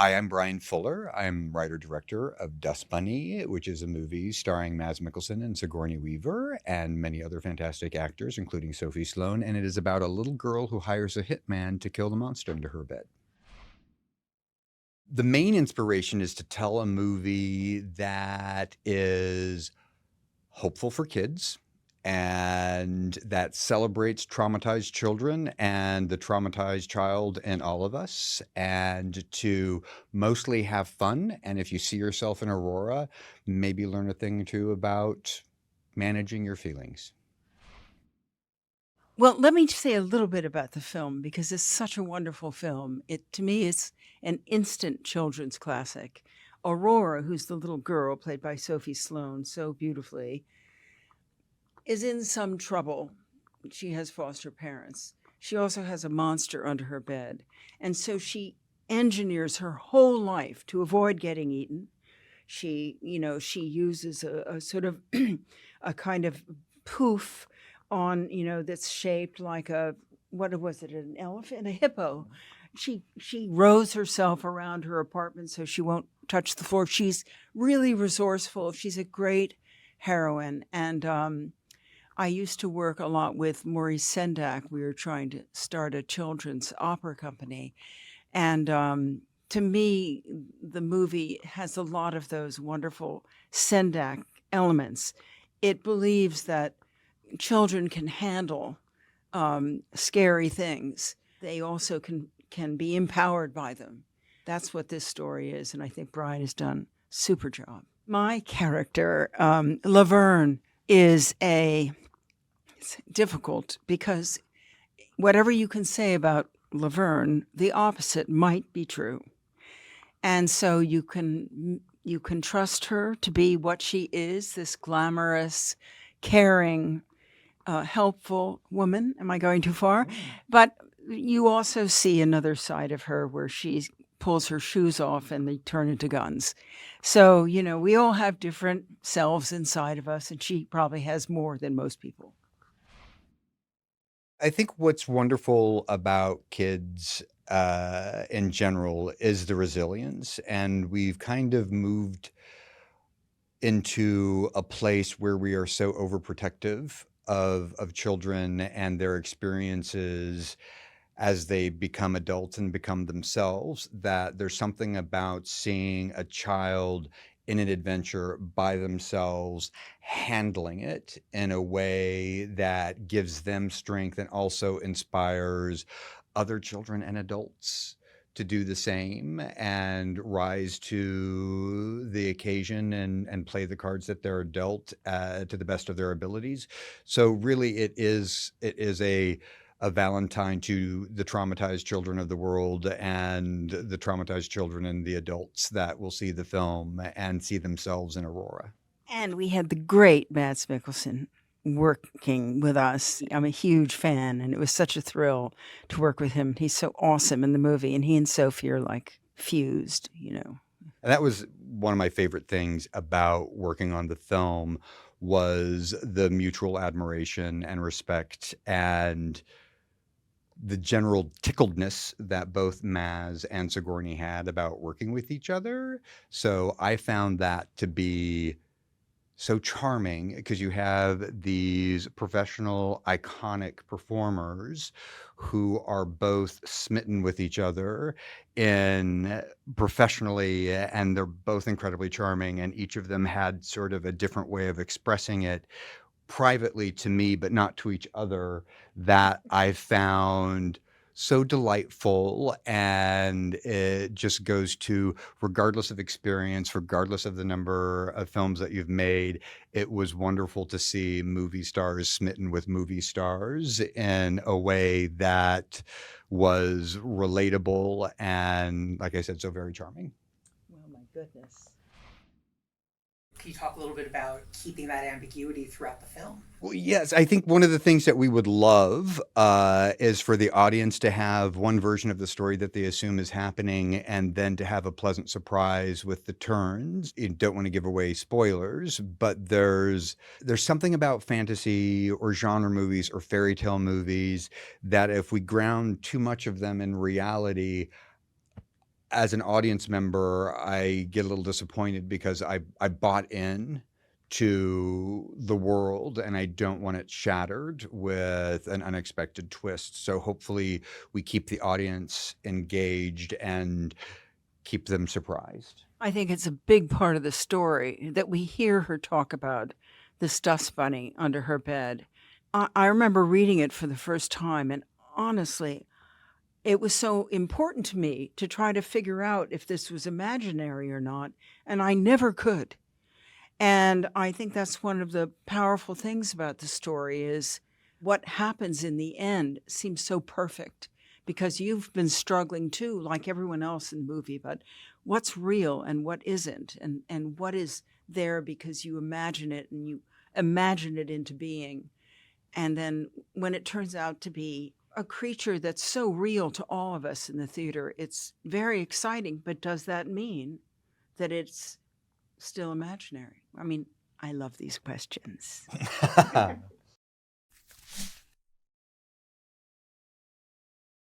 Hi, I'm Bryan Fuller. I'm writer-director of Dust Bunny, which is a movie starring Mads Mikkelsen and Sigourney Weaver and many other fantastic actors, including Sophie Sloane. And it is about a little girl who hires a hitman to kill the monster under her bed. The main inspiration is to tell a movie that is hopeful for kids and that celebrates traumatized children and the traumatized child in all of us, and to mostly have fun. And if you see yourself in Aurora, maybe learn a thing or two about managing your feelings. Well, let me say a little bit about the film because it's such a wonderful film. It to me is an instant children's classic. Aurora, who's the little girl played by Sophie Sloane so beautifully, is in some trouble. She has foster parents. She also has a monster under her bed. And so she engineers her whole life to avoid getting eaten. She uses a sort of a kind of poof on, that's shaped like what was it, an elephant, a hippo. She rows herself around her apartment so she won't touch the floor. She's really resourceful. She's a great heroine. And I used to work a lot with Maurice Sendak. We were trying to start a children's opera company. And to me, the movie has a lot of those wonderful Sendak elements. It believes that children can handle scary things. They also can be empowered by them. That's what this story is, and I think Bryan has done a super job. My character, Laverne, is it's difficult because whatever you can say about Laverne, the opposite might be true. And so you can trust her to be what she is, this glamorous, caring, helpful woman. Am I going too far? But you also see another side of her where she pulls her shoes off and they turn into guns. So, we all have different selves inside of us, and she probably has more than most people. I think what's wonderful about kids in general is the resilience, and we've kind of moved into a place where we are so overprotective of children and their experiences as they become adults and become themselves, that there's something about seeing a child in an adventure by themselves, handling it in a way that gives them strength and also inspires other children and adults to do the same and rise to the occasion and play the cards that they're dealt to the best of their abilities. So really, it is a Valentine to the traumatized children of the world and the traumatized children and the adults that will see the film and see themselves in Aurora. And we had the great Mads Mikkelsen working with us. I'm a huge fan, and it was such a thrill to work with him. He's so awesome in the movie, and he and Sophie are like fused. And that was one of my favorite things about working on the film was the mutual admiration and respect and the general tickledness that both Maz and Sigourney had about working with each other. So I found that to be so charming because you have these professional, iconic performers who are both smitten with each other in professionally, and they're both incredibly charming. And each of them had sort of a different way of expressing it privately to me, but not to each other, that I found so delightful. And it just goes to, regardless of experience, regardless of the number of films that you've made, it was wonderful to see movie stars smitten with movie stars in a way that was relatable and, like I said, so very charming. Oh my goodness. Can you talk a little bit about keeping that ambiguity throughout the film? Well, yes, I think one of the things that we would love is for the audience to have one version of the story that they assume is happening, and then to have a pleasant surprise with the turns. You don't want to give away spoilers, but there's something about fantasy or genre movies or fairy tale movies that if we ground too much of them in reality, as an audience member, I get a little disappointed because I bought in to the world and I don't want it shattered with an unexpected twist. So hopefully we keep the audience engaged and keep them surprised. I think it's a big part of the story that we hear her talk about this dust bunny under her bed. I remember reading it for the first time, and honestly, it was so important to me to try to figure out if this was imaginary or not, and I never could. And I think that's one of the powerful things about the story is what happens in the end seems so perfect because you've been struggling too, like everyone else in the movie, but what's real and what isn't, and what is there because you imagine it and you imagine it into being. And then when it turns out to be a creature that's so real to all of us in the theater, it's very exciting. But does that mean that it's still imaginary? I mean, I love these questions.